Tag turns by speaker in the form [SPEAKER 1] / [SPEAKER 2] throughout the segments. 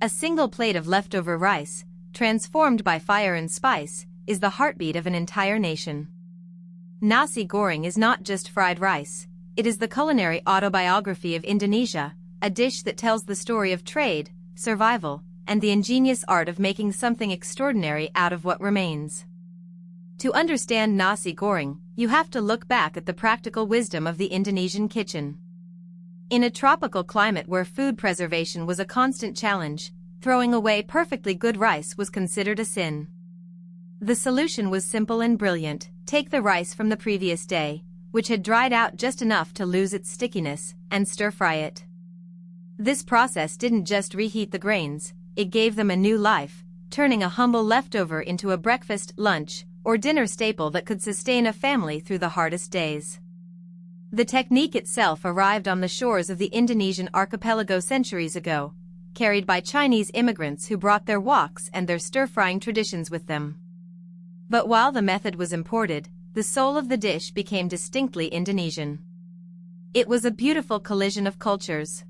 [SPEAKER 1] A single plate of leftover rice, transformed by fire and spice, is the heartbeat of an entire nation. Nasi Goreng is not just fried rice, it is the culinary autobiography of Indonesia, a dish that tells the story of trade, survival, and the ingenious art of making something extraordinary out of what remains. To understand Nasi Goreng, you have to look back at the practical wisdom of the Indonesian kitchen. In a tropical climate where food preservation was a constant challenge, throwing away perfectly good rice was considered a sin. The solution was simple and brilliant: take the rice from the previous day, which had dried out just enough to lose its stickiness, and stir-fry it. This process didn't just reheat the grains, it gave them a new life, turning a humble leftover into a breakfast, lunch, or dinner staple that could sustain a family through the hardest days. The technique itself arrived on the shores of the Indonesian archipelago centuries ago, carried by Chinese immigrants who brought their woks and their stir-frying traditions with them. But while the method was imported, the soul of the dish became distinctly Indonesian. It was a beautiful collision of cultures.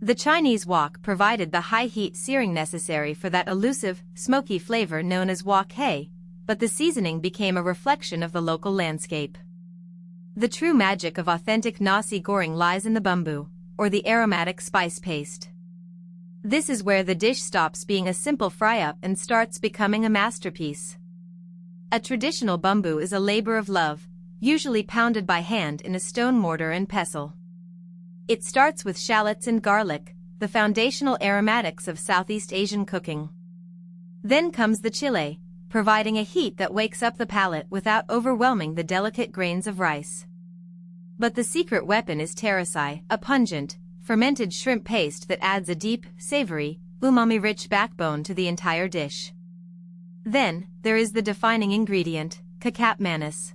[SPEAKER 1] The Chinese wok provided the high-heat searing necessary for that elusive, smoky flavor known as wok hei, but the seasoning became a reflection of the local landscape. The true magic of authentic Nasi Goreng lies in the bumbu, or the aromatic spice paste. This is where the dish stops being a simple fry-up and starts becoming a masterpiece. A traditional bumbu is a labor of love, usually pounded by hand in a stone mortar and pestle. It starts with shallots and garlic, the foundational aromatics of Southeast Asian cooking. Then comes the chile, providing a heat that wakes up the palate without overwhelming the delicate grains of rice. But the secret weapon is terasai, a pungent, fermented shrimp paste that adds a deep, savory, umami-rich backbone to the entire dish. Then, there is the defining ingredient, Kecap manis.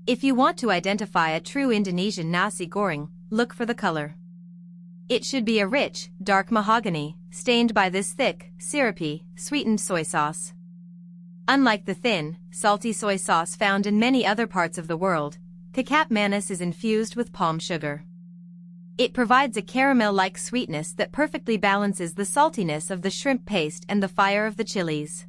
[SPEAKER 1] If you want to identify a true Indonesian Nasi Goreng, look for the color. It should be a rich, dark mahogany, stained by this thick, syrupy, sweetened soy sauce. Unlike the thin, salty soy sauce found in many other parts of the world, Kecap manis is infused with palm sugar. It provides a caramel-like sweetness that perfectly balances the saltiness of the shrimp paste and the fire of the chilies.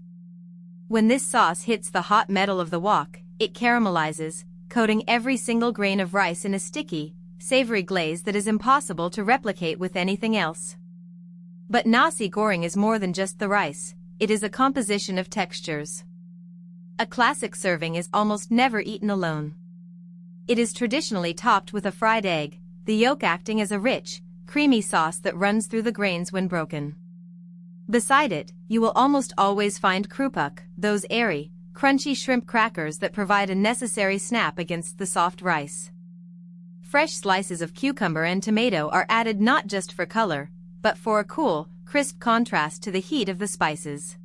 [SPEAKER 1] When this sauce hits the hot metal of the wok, it caramelizes, coating every single grain of rice in a sticky, savory glaze that is impossible to replicate with anything else. But Nasi Goreng is more than just the rice, it is a composition of textures. A classic serving is almost never eaten alone. It is traditionally topped with a fried egg, the yolk acting as a rich, creamy sauce that runs through the grains when broken. Beside it, you will almost always find krupuk, those airy, crunchy shrimp crackers that provide a necessary snap against the soft rice. Fresh slices of cucumber and tomato are added not just for color, but for a cool, crisp contrast to the heat of the spices.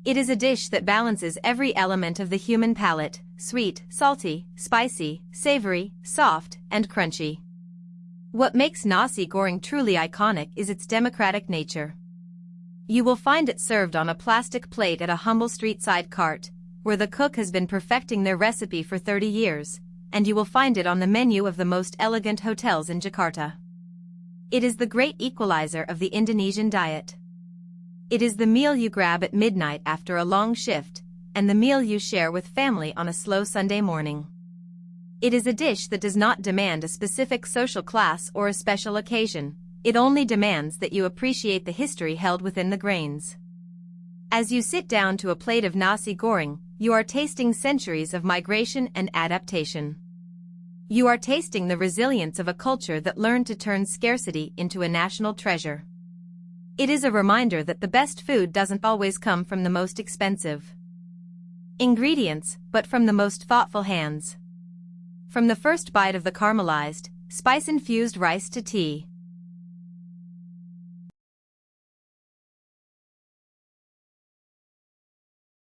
[SPEAKER 1] It is a dish that balances every element of the human palate: sweet, salty, spicy, savory, soft, and crunchy. What makes Nasi Goreng truly iconic is its democratic nature. You will find it served on a plastic plate at a humble street-side cart, where the cook has been perfecting their recipe for 30 years, and you will find it on the menu of the most elegant hotels in Jakarta. It is the great equalizer of the Indonesian diet. It is the meal you grab at midnight after a long shift, and the meal you share with family on a slow Sunday morning. It is a dish that does not demand a specific social class or a special occasion, it only demands that you appreciate the history held within the grains. As you sit down to a plate of Nasi Goreng, you are tasting centuries of migration and adaptation. You are tasting the resilience of a culture that learned to turn scarcity into a national treasure. It is a reminder that the best food doesn't always come from the most expensive ingredients, but from the most thoughtful hands. From the first bite of the caramelized, spice-infused rice to tea,